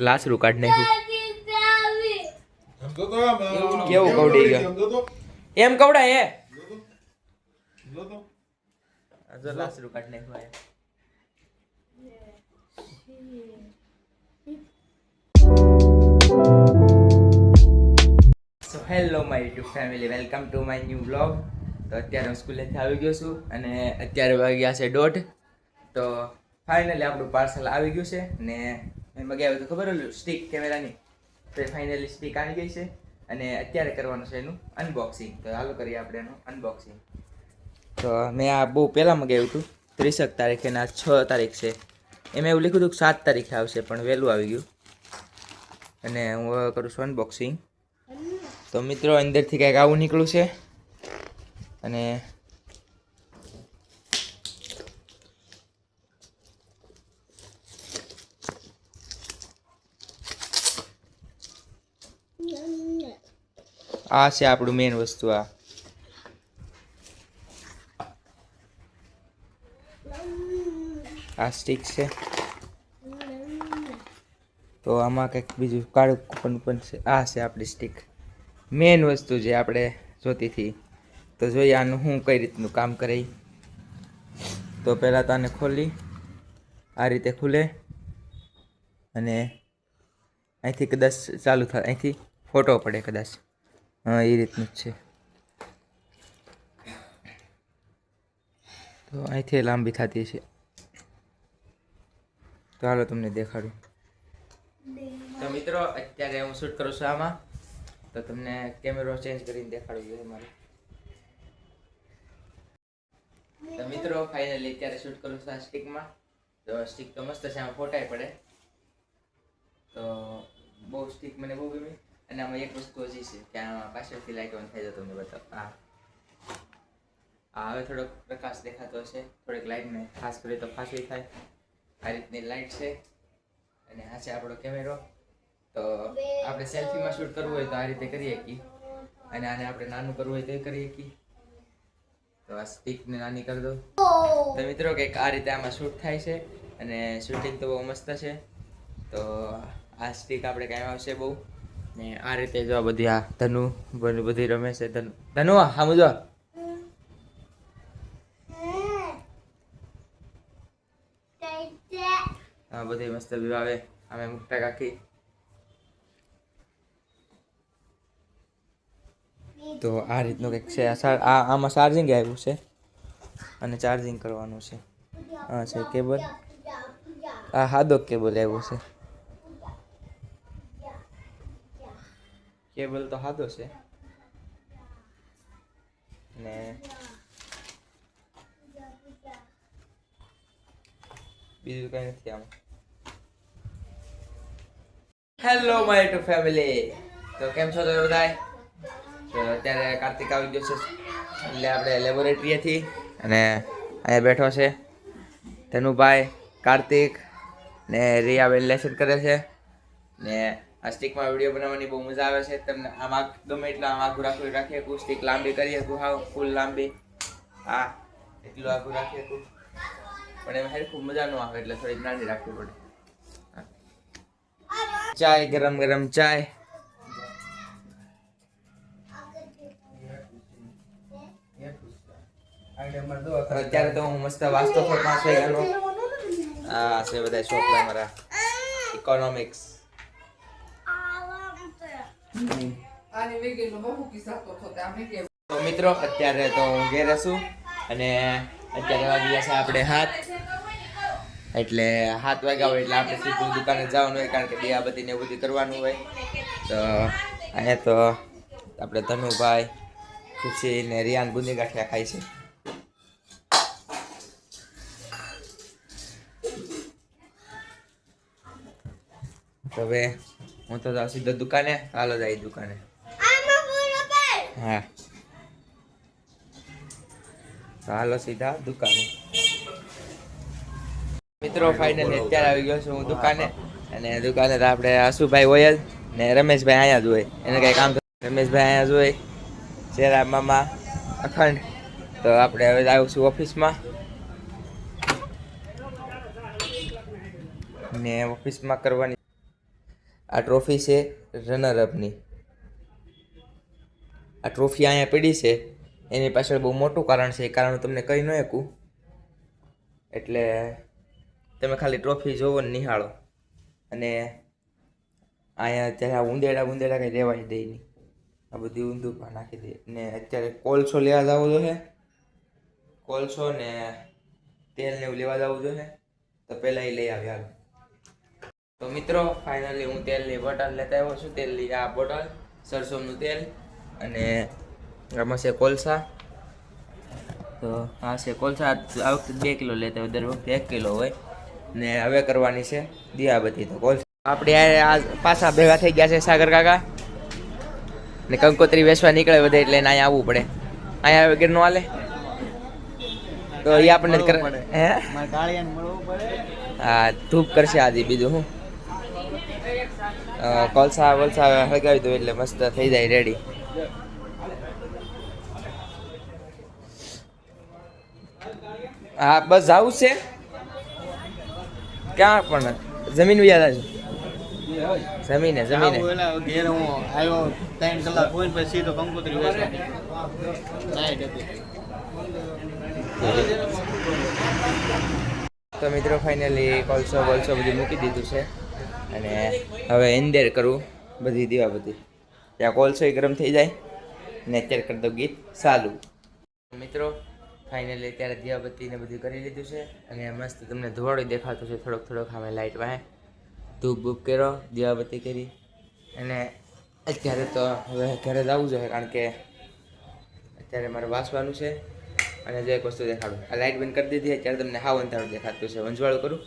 લાસરું કાઢ નાખ્યું. કેવું કવડી ગયો એમ કવડા હે જો લાસરું કાઢ નાખ્યું. So hello my YouTube family, welcome to my new blog. તો અત્યારે હું સ્કૂલેથી આવી ગયો છું અને અત્યારે વાગ્યા છે 1:30. તો ફાઇનલી આપણું પાર્સલ આવી ગયું છે ને મેં મગાવ્યું તો ખબર હતું સ્ટિક કેમેરાની, તો ફાઇનલી સ્ટિક આવી ગઈ છે અને અત્યારે કરવાનું છે એનું અનબોક્સિંગ. તો ચાલુ કરીએ આપણે એનું અનબોક્સિંગ. તો મેં આ બહુ પહેલાં મગાવ્યું હતું 30 તારીખે ને આ 6 તારીખ છે. એમાં એવું લખ્યું હતું કે 7 તારીખે આવશે પણ વહેલું આવી ગયું અને હું હવે કરું છું અનબોક્સિંગ. તો મિત્રો અંદરથી કંઈક આવું નીકળ્યું છે અને આ છે આપણું મેઇન વસ્તુ. આ સ્ટિક છે. તો આમાં કંઈક બીજું કાળું પણ છે. આ છે આપણી સ્ટિક, મેઇન વસ્તુ જે આપણે જોતી હતી. તો જોઈએ આનું શું કઈ રીતનું કામ કરે. તો પહેલાં તો આને ખોલી આ રીતે ખુલે અને અહીંથી કદાચ ચાલુ થાય, અહીંથી ફોટો પડે કદાચ. હા, એ રીતનું જ છે. તો અહીંથી લાંબી થતી છે. તો હાલો તમને દેખાડું. તો મિત્રો અત્યારે હું શૂટ કરું છું આમાં, તો તમને કેમેરો ચેન્જ કરીને દેખાડું જોઈએ મારે. તો મિત્રો ફાઇનલી અત્યારે શૂટ કરું છું આ સ્ટિકમાં. તો સ્ટિક તો મસ્ત છે, આમાં ફોટાય પડે. તો બહુ સ્ટિક મને બહુ ગમી. અને આમાં એક વસ્તુ હજી છે કે આમાં પાછળથી લાઇટ ઓન થાય તો તમને બતાવો. આ હવે થોડોક પ્રકાશ દેખાતો હશે, થોડીક લાઇટને ખાસ કરી તો ફાંસી થાય. આ રીતની લાઇટ છે અને આ છે આપણો કેમેરો. તો આપણે સેલ્ફીમાં શૂટ કરવું હોય તો આ રીતે કરીએ શકીએ અને આને આપણે નાનું કરવું હોય તો એ કરીએ શકીએ. તો આ સ્ટિકને નાની કરી દો. તો મિત્રો કંઈક આ રીતે આમાં શૂટ થાય છે અને શૂટિંગ તો બહુ મસ્ત છે. તો આ સ્ટિક આપણે કાંઈ આવશે બહુ ને આ રીતે જો બધી આ ધનુ બધી રમે છે. ધનુ હા મુજો હા બધી મસ્ત વ્યૂ આવે. અમે મુકતા કાકી. તો આ રીતનું કંઈક છે. આમાં ચાર્જિંગ આવ્યું છે અને ચાર્જિંગ કરવાનું છે. આ છે કેબલ. આ સાદો કેબલ આવ્યો છે. કેબલ તો સાદો છે ને બીજું કઈ નથી આમાં. હેલો માય યુટ્યુબ ફેમિલી, તો કેમ છો તમે બધા? તો અત્યારે કાર્તિક આવી ગયો છે એટલે આપણે લેબોરેટરીએથી અને અહીંયા બેઠો છે ધનુભાઈ, કાર્તિક ને રિયાબેન લેસન કરે છે ને આ સ્ટિકમાં વિડીયો બનાવવાની બહુ મજા આવે છે. તમને આમાં ગમે એટલા આમ આખું રાખી શકું, સ્ટિક લાંબી કરી શકું, હાવ ફૂલ લાંબી. હા એટલું આખું રાખી શકું પણ એમાં ખૂબ મજા ન આવે એટલે થોડીક નાની રાખવી પડે. ચાય, ગરમ ગરમ ચાય. અત્યારે તો હું મસ્ત વાંચતો હતો 5 વાગ્યાનો. આ છે બધા છોકરા મારા ઇકોનોમિક્સ. તો મિત્રો અત્યારે તો હું ઘેર છું અને અત્યારે વાગ્યા છે આપણે 7. એટલે 7 વાગ્યા હોય એટલે આપણે સીધું દુકાને જવાનું હોય કારણ કે દિયાબત્તી ને એવું બધું કરવાનું હોય. તો અહીંયા તો આપણે ધનુભાઈ, ખુશી ને રિયાન બુંદી ગાંઠિયા ખાય છે. તો હવે હું તો જાઉં સીધો દુકાને. હાલો જાય દુકાને. હા તો હાલો સીધા દુકાને. મિત્રો ફાઇનલી અત્યારે આવી ગયો છું હું દુકાને અને દુકાને તો આપણે આશુભાઈ હોય જ ને રમેશભાઈ અહીંયા જ હોય. એને કંઈ કામ રમેશભાઈ અહીંયા જ હોય. શેરા મામા અખંડ. તો આપણે હવે આવીશું ઓફિસમાં ને ઓફિસમાં કરવાની આ ટ્રોફી છે રનરઅપની. આ ટ્રોફી અહીંયા પડી છે એની પાછળ બહુ મોટું કારણ છે. એ કારણ તમને કહી ન શકું, એટલે તમે ખાલી ટ્રોફી જોવો ને નિહાળો. અને અહીંયા અત્યારે આ ઉંદેડા કંઈ રહેવાય દે નહીં, આ બધી ઊંધું નાખી દે. ને અત્યારે કોલસો લેવા જવું જોઈએ, કોલસો ને તેલ ને એવું લેવા જવું જોઈએ. તો પહેલાં એ લઈ આવ્યા. તો મિત્રો ફાઇનલી હું તેલની બોટલ લેતા આવ્યો છું. તેલની આ બોટલ, સરસોનું તેલ, અને આમાં છે કોલસા. તો આ છે કોલસા. આ વખતે 2 કિલો લેતા હોય, દર વખતે 1 કિલો હોય. ને હવે કરવાની છે દિયાબત્તી. તો કોલસા આપણે આ પાછા ભેગા થઈ ગયા છે સાગર કાકા ને કંકોત્રી વેચવા નીકળે બધે, એટલે એને અહીંયા આવવું પડે. અહીંયા વગેરે નો હાલે તો એ આપણને હે હા ધૂપ કરશે આજે. બીજું હું કોલસા વલસા હળગાવી દો એટલે મસ્ત થઈ જાય રેડી. હા બસ જવું છે. ક્યાં પણ જમીન યાદ આવે જમીને જમીને ઘેર હું આવ્યો 3 કલાક હોય પછી સીધો કંકોત્રી વેચવા નાઈટ હતી. તો મિત્રો ફાઇનલી કોલસો બધું મૂકી દીધું છે અને હવે એન્ડર કરું બધી દીવાબત્તી. ત્યાં કોલસો ગરમ થઈ જાય ને અત્યારે કરી દઉં ગીત ચાલુ. મિત્રો ફાઇનલી અત્યારે દીવાબત્તી ને બધું કરી લીધું છે અને મસ્ત તમને ધોવાળું દેખાતું છે. થોડોક અમે લાઇટ વાહે ધૂપ બૂપ કર્યો, દીવાબત્તી કરી અને અત્યારે તો હવે ઘરે જવું જોઈએ, કારણ કે અત્યારે મારે વાંચવાનું છે. અને જો એક વસ્તુ દેખાડું, આ લાઇટ બંધ કરી દીધી અત્યારે તમને હાવ અંધારું દેખાતું છે. અંજવાળું કરું,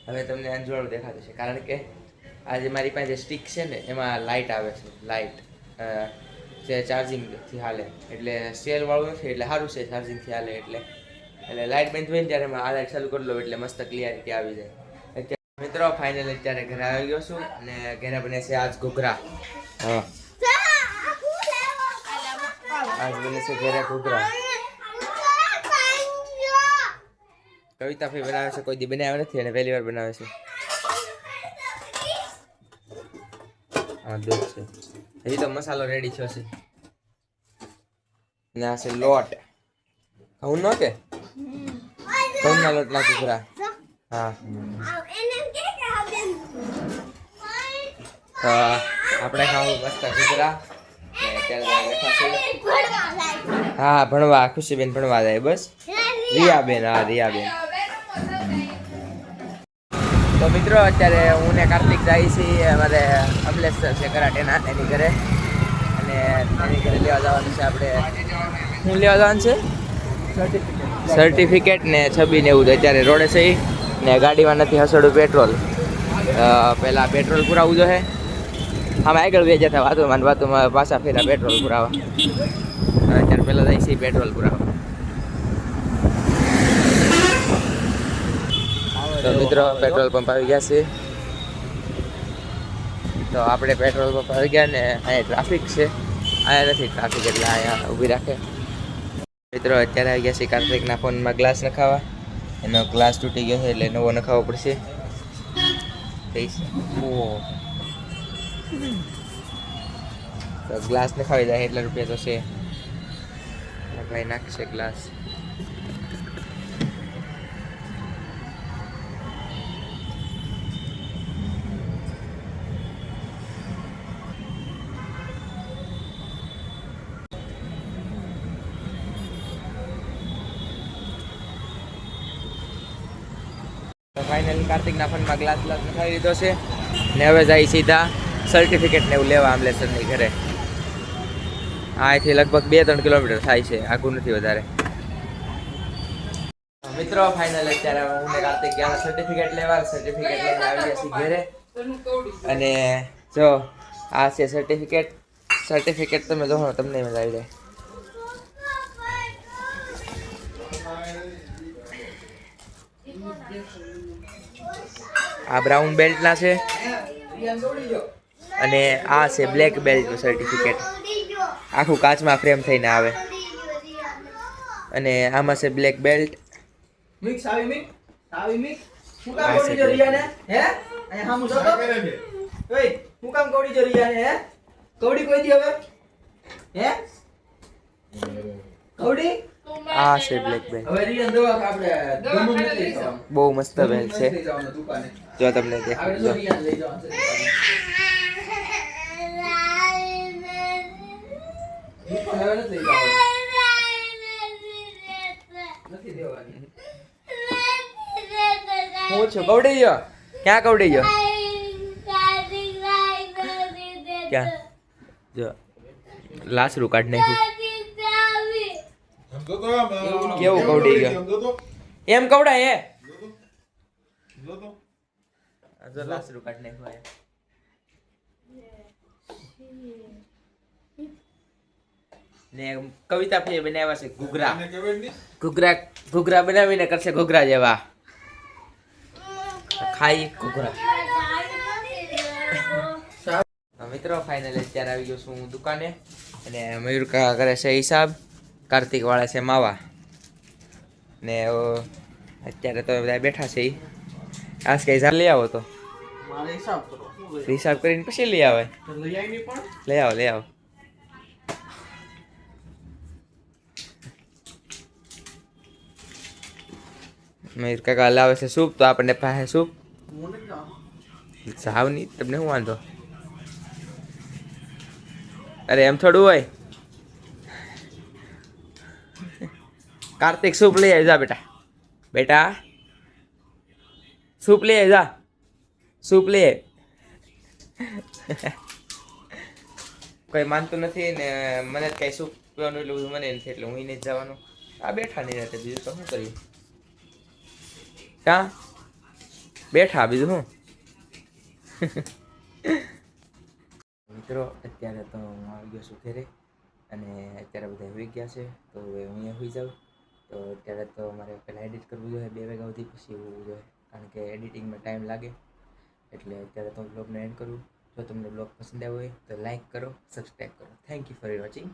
હવે તમને અંજવાળું દેખાતું છે, કારણ કે આ જે મારી પાસે જે સ્ટિક છે ને એમાં લાઇટ આવે છે. લાઇટ જે ચાર્જિંગથી હાલે, એટલે સેલવાળું નથી, એટલે સારું છે ચાર્જિંગથી હાલે. એટલે લાઇટ બંધ હોય ને ત્યારે આ લાઇટ ચાલુ કરી લો એટલે મસ્ત ક્લિયરિટી આવી જાય. અત્યારે મિત્રો ફાઇનલી અત્યારે ઘરે આવી ગયો છું અને ઘરે બને છે આજ ઘૂઘરા. હા આજ બને છે ઘરે ઘૂઘરા. કવિતા ભાઈ બનાવે છે, કોઈ દી બનાવ્યા નથી અને પહેલી વાર બનાવે છે. હા દૂધ છે, હજી તો મસાલો રેડી થયો છે. ને આ છે લોટ, ઘઉં નો કે ઘઉંના લોટના ઘૂઘરા. હા તો આપણે ખાવું મસ્ત ઘૂઘરા. હા ભણવા ખુશીબેન ભણવા જાય. બસ રિયાબેન, હા રિયાબેન. તો મિત્રો અત્યારે હું ને કાર્તિક જાય છીએ અમારે અમલેશ છે કરાટેના, એની ઘરે. અને એની ઘરે લેવા જવાનું છે આપણે. શું લેવા જવાનું છે? સર્ટિફિકેટ ને છબી ને એવું. અત્યારે રોડે છે ને ગાડીમાં નથી હસડું પેટ્રોલ. પહેલાં પેટ્રોલ પુરાવવું જોઈએ. આમાં આગળ બે જતા વાતોમાં પાછા ફેરા પેટ્રોલ પુરાવા. અત્યારે પહેલાં જાય છે પેટ્રોલ પુરાવા. તો મિત્રો પેટ્રોલ પંપ આવી ગયા છે. તો આપણે પેટ્રોલ પંપ આવી ગયા ને અહીંયા ટ્રાફિક છે. અહીંયા નથી ટ્રાફિક, એટલે અહીંયા ઊભી રાખે. મિત્રો અત્યારે આવી ગયા છે કાર્તિકના ફોનમાં ગ્લાસ નખાવા. એનો ગ્લાસ તૂટી ગયો છે એટલે નવો નખાવવો પડશે. તો ગ્લાસ નખાવી જાય એટલા રૂપિયા તો છે. ભાઈ નાખશે ગ્લાસ. ફાઇનલી કાર્તિકના ફોનમાં ગ્લાસ નખાવી લીધો છે ને હવે જાય સીધા સર્ટિફિકેટ ને એવું લેવા આમલેસરની ઘરે. અહીંથી લગભગ 2-3 કિલોમીટર થાય છે, આઘું નથી વધારે. મિત્રો ફાઇનલ અત્યારે હું ને કાર્તિક ગયા સર્ટિફિકેટ લેવા. સર્ટિફિકેટ લઈને આવી ગયા છીએ ઘરે. અને જો આ છે સર્ટિફિકેટ તમે જોવો તમને મજા આવી જાય. આ બ્રાઉન બેલ્ટના છે અને આ છે બ્લેક બેલ્ટનું સર્ટિફિકેટ. આખું કાચમાં ફ્રેમ થઈને આવે. અને આમાં છે બ્લેક બેલ્ટ. હું કામ કવડી જો રિયાને હે અહીંયા હામું જો તો ઓય હું કામ કવડી જો રિયાને હે કવડી કોઈ દી હવે હે કવડી આ છે બ્લેક બેલ હવે રિયાન દવા આપણે ગમું નથી જવાનું બહુ મસ્ત બેલ છે નથી જવાનું દુકાને જો તમને આપણે દેખાડું જો જો રિયાન લઈ જવાનું છે દુકાને હવે નથી લઈ જવાનું નથી દેવાની હું છું કવડી ગયો ક્યાં કવડી ગયો ક્યાં જો લાસરું કાઢ નાખ્યું કેવું કવડી ગયો એમ કવડા એ જો લાસરું કાઢ નાખ્યું ને કવિતા ભાઈ બનાવ્યા છે ઘૂઘરા ઘૂઘરા ઘૂઘરા બનાવીને કરશે ઘૂઘરા જેવા ખાઈ ઘૂઘરા મિત્રો ફાઇનલી અત્યારે આવી ગયો છું હું દુકાને અને મયુર કાકા કરે છે હિસાબ કાર્તિક વાળા છે માવા ને અત્યારે તો બધા બેઠા છે આજ કઈ હિસાબ લઈ આવો તો મારે હિસાબ કરો હિસાબ કરીને પછી લઈ આવે તો લઈ આવી નહીં પણ લઈ આવો લઈ આવો મયુર કાકા લાવે છે સૂપ તો આપણને પાસે સૂપ હું નથી જવાનું. સાવ નહીં તમને શું વાંધો અરે એમ થોડું હોય કાર્તિક સૂપ લઈ આવી જા બેટા બેટા સૂપ લઈ આવી જા સૂપ લઈ આવ. કોઈ માનતું નથી ને મને જ કઈ સૂપ પીવાનું એટલું બધું મને નથી એટલે હું નહીં જ જવાનું આ બેઠા નહીં રહેતા બીજું તો શું કર્યું ક્યાં બેઠા બીજું શું મિત્રો અત્યારે તો હું આવી ગયો છું ઘરે અને અત્યારે બધા હોઈ ગયા છે તો હવે હું અહીંયા હોઈ જાઉં તો અત્યારે તો મારે પહેલાં એડિટ કરવું જોઈએ 2 વાગ્યા સુધી પછી હોવું જોઈએ કારણ કે એડિટિંગમાં ટાઈમ લાગે એટલે અત્યારે તો બ્લોગને એન્ડ કરું જો તમને બ્લોગ પસંદ આવ્યો હોય તો લાઈક કરો સબસ્ક્રાઈબ કરો થેન્ક યુ ફોર વોચિંગ